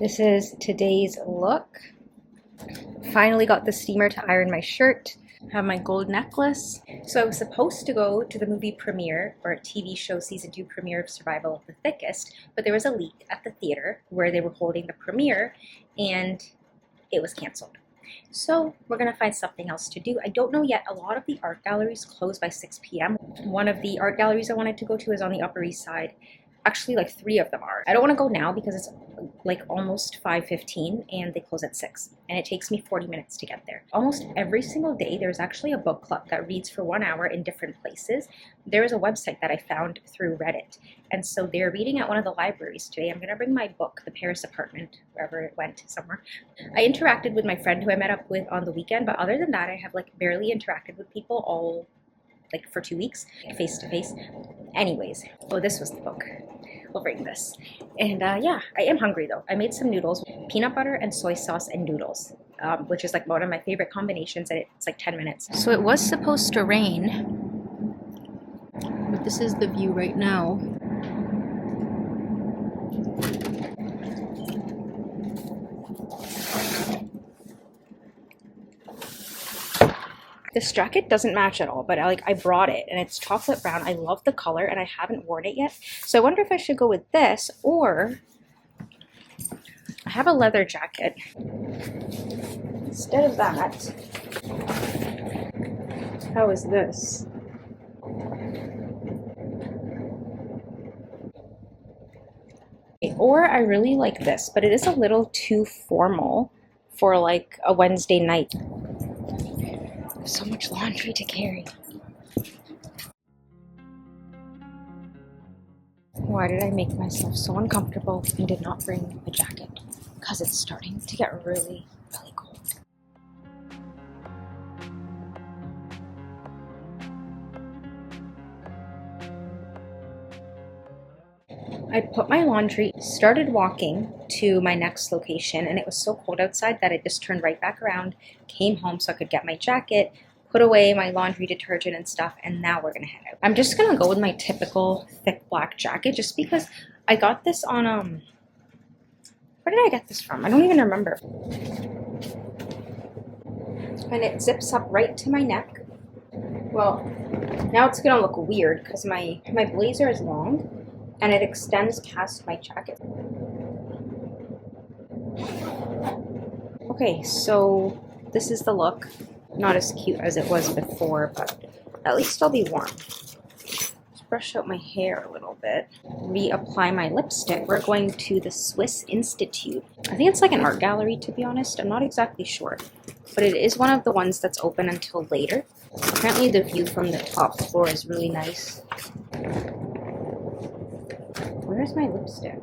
This is today's look. Finally got the steamer to iron my shirt. Have my gold necklace. So I was supposed to go to the movie premiere, or TV show season 2 premiere of Survival of the Thickest, but there was a leak at the theater where they were holding the premiere and it was canceled. So we're gonna find something else to do. I don't know yet. A lot of the art galleries close by 6 p.m. One of the art galleries I wanted to go to is on the Upper East Side. Actually, like 3 of them are. I don't want to go now because it's like almost 5:15 and they close at 6. And it takes me 40 minutes to get there. Almost every single day, there's actually a book club that reads for 1 hour in different places. There is a website that I found through Reddit. And so they're reading at one of the libraries today. I'm going to bring my book, The Paris Apartment, wherever it went, somewhere. I interacted with my friend who I met up with on the weekend, but other than that, I have like barely interacted with people all like for 2 weeks, face to face. Anyways, oh, this was the book. We'll bring this. And yeah, I am hungry though. I made some noodles, peanut butter and soy sauce and noodles, which is like one of my favorite combinations, and it's like 10 minutes. So it was supposed to rain, but this is the view right now. This jacket doesn't match at all, but I brought it and it's chocolate brown. I love the color and I haven't worn it yet. So I wonder if I should go with this, or I have a leather jacket. Instead of that, how is this? Or I really like this, but it is a little too formal for like a Wednesday night. So much laundry to carry. Why did I make myself so uncomfortable and did not bring a jacket? Because it's starting to get really, really cold. I put my laundry, started walking to my next location, and it was so cold outside that I just turned right back around, came home so I could get my jacket, put away my laundry detergent and stuff, and now we're gonna head out. I'm just gonna go with my typical thick black jacket just because I got this on, where did I get this from? I don't even remember. And it zips up right to my neck. Well, now it's gonna look weird because my blazer is long and it extends past my jacket. Okay, so this is the look. Not as cute as it was before, but at least I'll be warm. Just brush out my hair a little bit. Reapply my lipstick. We're going to the Swiss Institute. I think it's like an art gallery, to be honest. I'm not exactly sure, but it is one of the ones that's open until later. Apparently the view from the top floor is really nice. Where's my lipstick?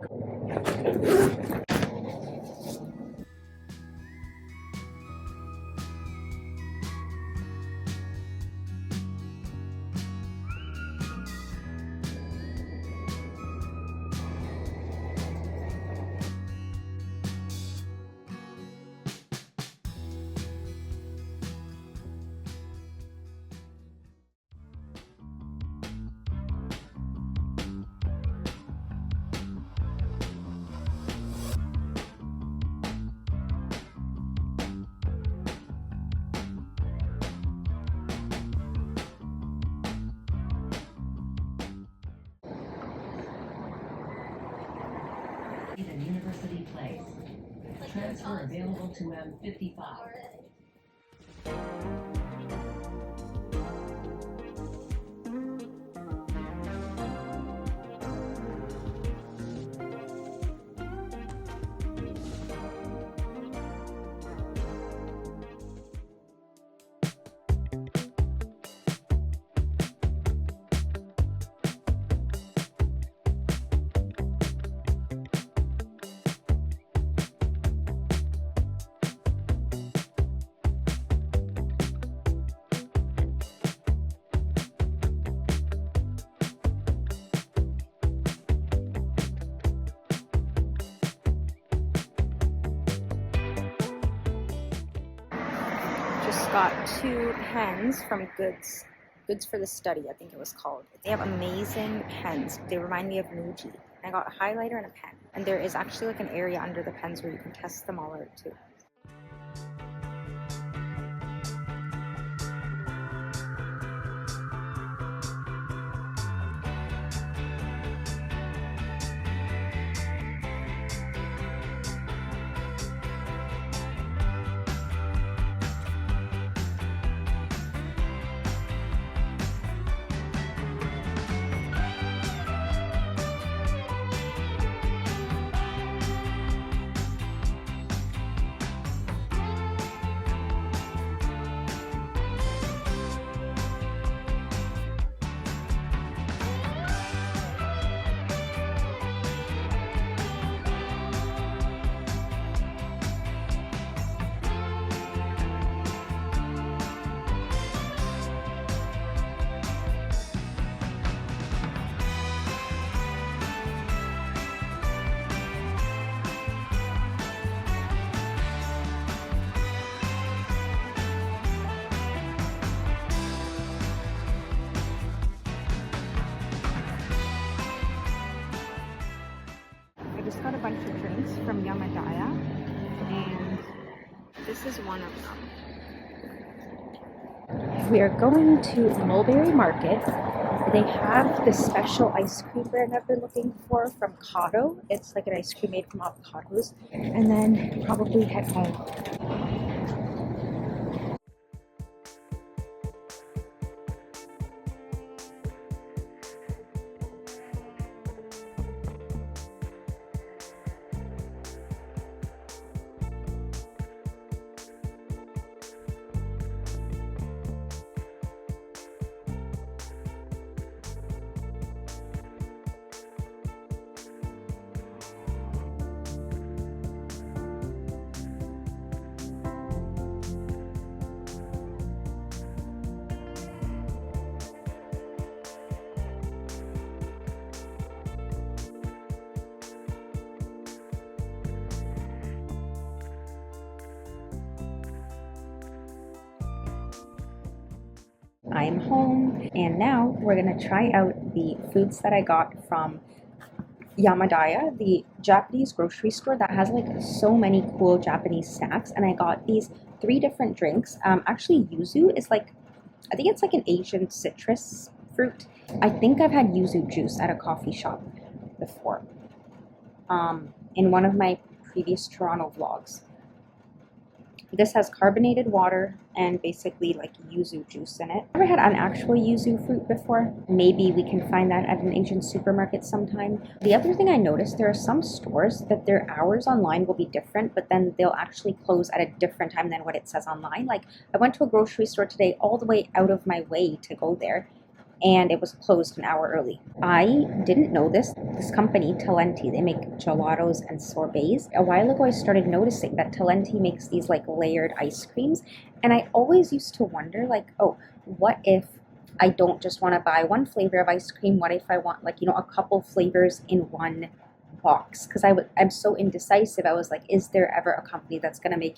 University Place. Transfer available to M55. Just got 2 pens from Goods for the Study, I think it was called. They have amazing pens. They remind me of Muji. I got a highlighter and a pen. And there is actually like an area under the pens where you can test them all out too. I just got a bunch of drinks from Yamadaya, and this is one of them. We are going to Mulberry Market. They have this special ice cream brand I've been looking for from Kato. It's like an ice cream made from avocados. And then probably head home. I'm home, and now we're gonna try out the foods that I got from Yamadaya, the Japanese grocery store that has like so many cool Japanese snacks. And I got these 3 different drinks. Actually, yuzu is like, I think it's like an Asian citrus fruit. I think I've had yuzu juice at a coffee shop before, in one of my previous Toronto vlogs. This has carbonated water and basically like yuzu juice in it. I've never had an actual yuzu fruit before. Maybe we can find that at an Asian supermarket sometime. The other thing I noticed, there are some stores that their hours online will be different, but then they'll actually close at a different time than what it says online. Like, I went to a grocery store today all the way out of my way to go there, and it was closed an hour early. I didn't know this. This company, Talenti, they make gelatos and sorbets. A while ago, I started noticing that Talenti makes these like layered ice creams, and I always used to wonder like, oh, what if I don't just want to buy one flavor of ice cream? What if I want like, a couple flavors in one box? Because I'm so indecisive. I was like, is there ever a company that's going to make,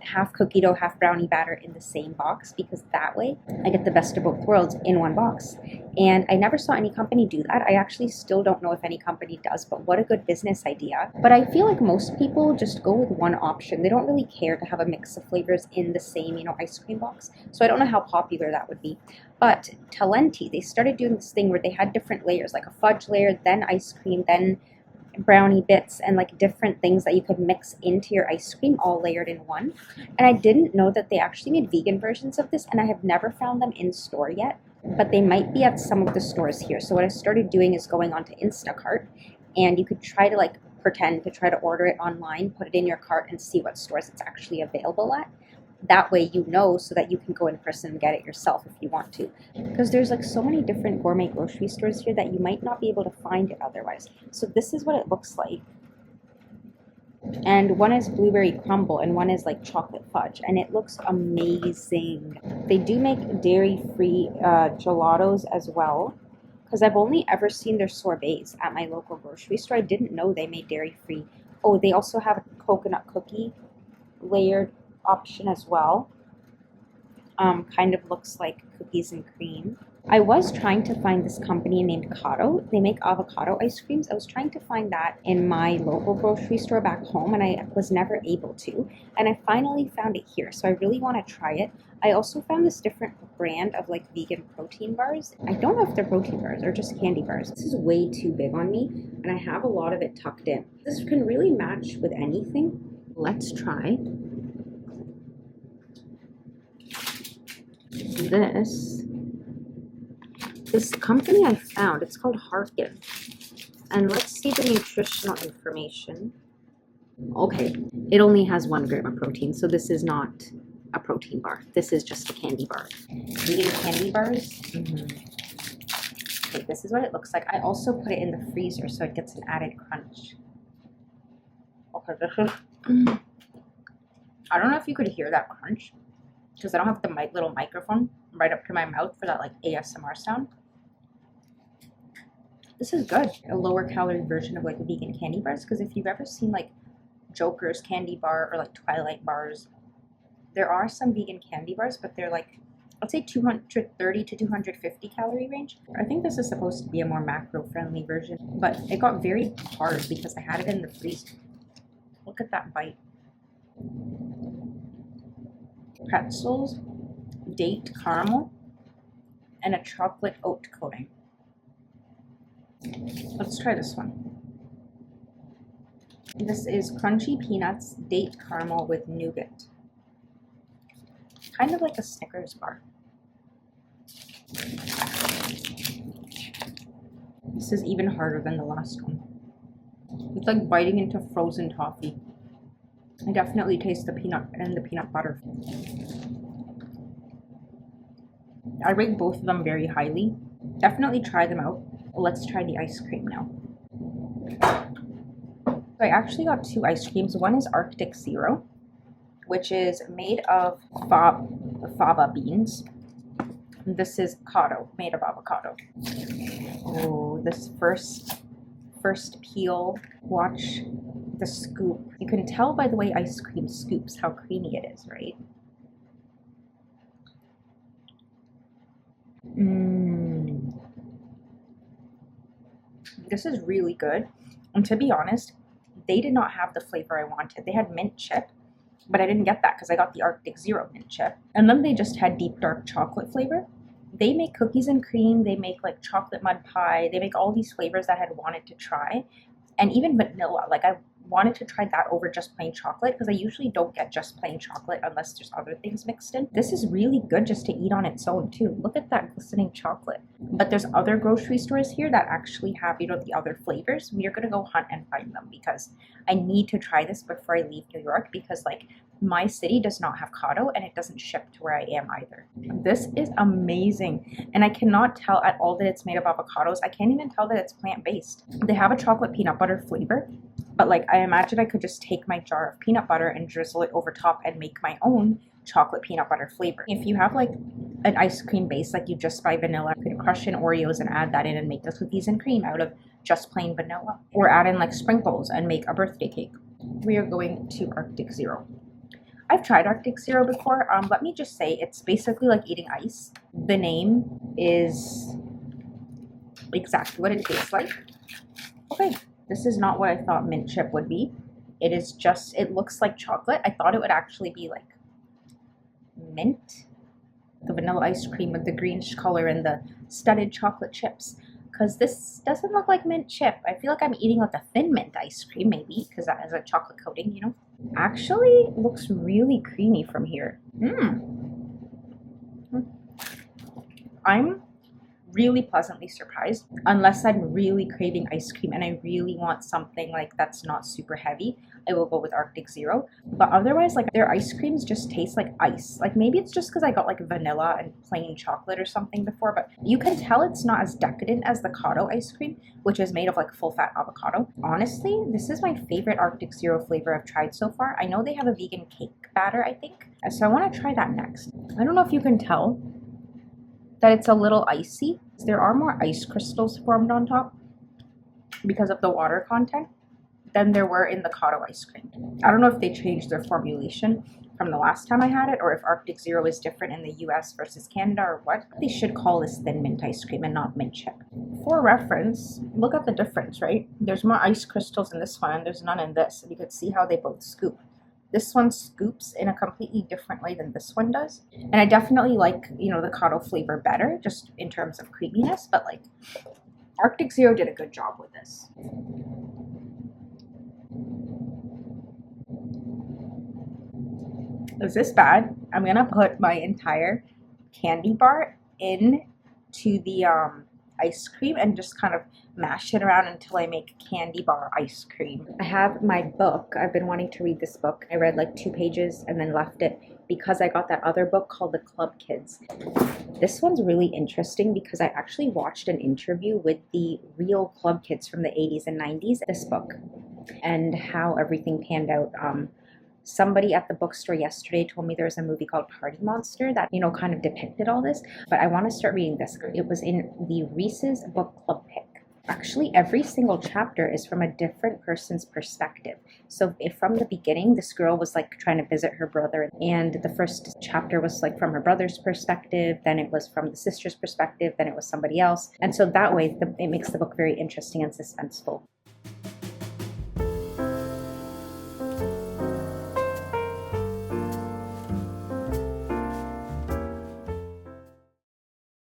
half cookie dough, half brownie batter in the same box? Because that way I get the best of both worlds in one box. And I never saw any company do that. I actually still don't know if any company does, but what a good business idea. But I feel like most people just go with one option. They don't really care to have a mix of flavors in the same, ice cream box. So I don't know how popular that would be. But Talenti, they started doing this thing where they had different layers, like a fudge layer, then ice cream, then brownie bits, and like different things that you could mix into your ice cream all layered in one. And I didn't know that they actually made vegan versions of this, and I have never found them in store yet, but they might be at some of the stores here. So what I started doing is going onto Instacart, and you could try to like pretend to try to order it online, put it in your cart, and see what stores it's actually available at. That way so that you can go in person and get it yourself if you want to. Because there's like so many different gourmet grocery stores here that you might not be able to find it otherwise. So this is what it looks like. And one is blueberry crumble and one is like chocolate fudge. And it looks amazing. They do make dairy-free gelatos as well. Because I've only ever seen their sorbets at my local grocery store. I didn't know they made dairy-free. Oh, they also have a coconut cookie layered option as well. Kind of looks like cookies and cream. I was trying to find this company named Cotto. They make avocado ice creams. I was trying to find that in my local grocery store back home, and I was never able to. And I finally found it here, so I really want to try it. I also found this different brand of like vegan protein bars. I don't know if they're protein bars or just candy bars. This is way too big on me, and I have a lot of it tucked in. This can really match with anything. Let's try this. This company I found, it's called Harkin. And let's see the nutritional information. Okay, it only has 1 gram of protein, so this is not a protein bar. This is just a candy bar. Vegan candy bars. Okay, this is what it looks like. I also put it in the freezer so it gets an added crunch. Okay, this is... I don't know if you could hear that crunch because I don't have the little microphone right up to my mouth for that like ASMR sound. This is good. A lower calorie version of like vegan candy bars, because if you've ever seen like Joker's candy bar or like Twilight bars, there are some vegan candy bars, but they're like, I'd say 230 to 250 calorie range. I think this is supposed to be a more macro friendly version, but it got very hard because I had it in the freezer. Look at that bite. Pretzels, date caramel, and a chocolate oat coating. Let's try this one. This is crunchy peanuts, date caramel with nougat. Kind of like a Snickers bar. This is even harder than the last one. It's like biting into frozen toffee. I definitely taste the peanut and the peanut butter. I rate both of them very highly. Definitely try them out. Let's try the ice cream now. So I actually got 2 ice creams. One is Arctic Zero, which is made of faba beans. This is Cotto, made of avocado. Oh, this first peel. Watch the scoop. You can tell by the way ice cream scoops how creamy it is, right? This is really good. And to be honest, they did not have the flavor I wanted. They had mint chip, but I didn't get that because I got the Arctic Zero mint chip. And then they just had deep dark chocolate flavor. They make cookies and cream. They make like chocolate mud pie. They make all these flavors that I had wanted to try. And even vanilla. Like I wanted to try that over just plain chocolate because I usually don't get just plain chocolate unless there's other things mixed in. This is really good just to eat on its own too. Look at that glistening chocolate. But there's other grocery stores here that actually have, you know, the other flavors. We are going to go hunt and find them because I need to try this before I leave New York, because like my city does not have Cotto and it doesn't ship to where I am either. This is amazing. And I cannot tell at all that it's made of avocados. I can't even tell that it's plant-based. They have a chocolate peanut butter flavor, but like I imagine I could just take my jar of peanut butter and drizzle it over top and make my own chocolate peanut butter flavor. If you have like an ice cream base, like you just buy vanilla, you can crush in Oreos and add that in and make the cookies and cream out of just plain vanilla. Or add in like sprinkles and make a birthday cake. We are going to Arctic Zero. I've tried Arctic Zero before. Let me just say, it's basically like eating ice. The name is exactly what it tastes like. Okay, this is not what I thought mint chip would be. It is just, it looks like chocolate. I thought it would actually be like mint, the vanilla ice cream with the greenish color and the studded chocolate chips. Because this doesn't look like mint chip. I feel like I'm eating like a thin mint ice cream maybe, because that has a chocolate coating, you know. Actually looks really creamy from here. I'm really pleasantly surprised. Unless I'm really craving ice cream and I really want something like that's not super heavy, I will go with Arctic Zero. But otherwise, like their ice creams just taste like ice. Like maybe it's just because I got like vanilla and plain chocolate or something before, but you can tell it's not as decadent as the Cotto ice cream, which is made of like full fat avocado. Honestly, this is my favorite Arctic Zero flavor I've tried so far. I know they have a vegan cake batter, I think. So I want to try that next. I don't know if you can tell that it's a little icy. There are more ice crystals formed on top because of the water content. than there were in the Kato ice cream. I don't know if they changed their formulation from the last time I had it, or if Arctic Zero is different in the US versus Canada or what. They should call this thin mint ice cream and not mint chip. For reference, look at the difference, right? There's more ice crystals in this one and there's none in this. And you could see how they both scoop. This one scoops in a completely different way than this one does. And I definitely like, the Kato flavor better, just in terms of creaminess, but like Arctic Zero did a good job with this. Is this bad? I'm gonna put my entire candy bar into the ice cream and just kind of mash it around until I make candy bar ice cream. I have my book. I've been wanting to read this book. I read like 2 pages and then left it because I got that other book called The Club Kids. This one's really interesting because I actually watched an interview with the real club kids from the 80s and 90s, this book, and how everything panned out. Somebody at the bookstore yesterday told me there's a movie called Party Monster that, kind of depicted all this, but I want to start reading this. It was in the Reese's Book Club pick. Actually, every single chapter is from a different person's perspective. So if from the beginning, this girl was like trying to visit her brother, and the first chapter was like from her brother's perspective, then it was from the sister's perspective, then it was somebody else. And so that way, it makes the book very interesting and suspenseful.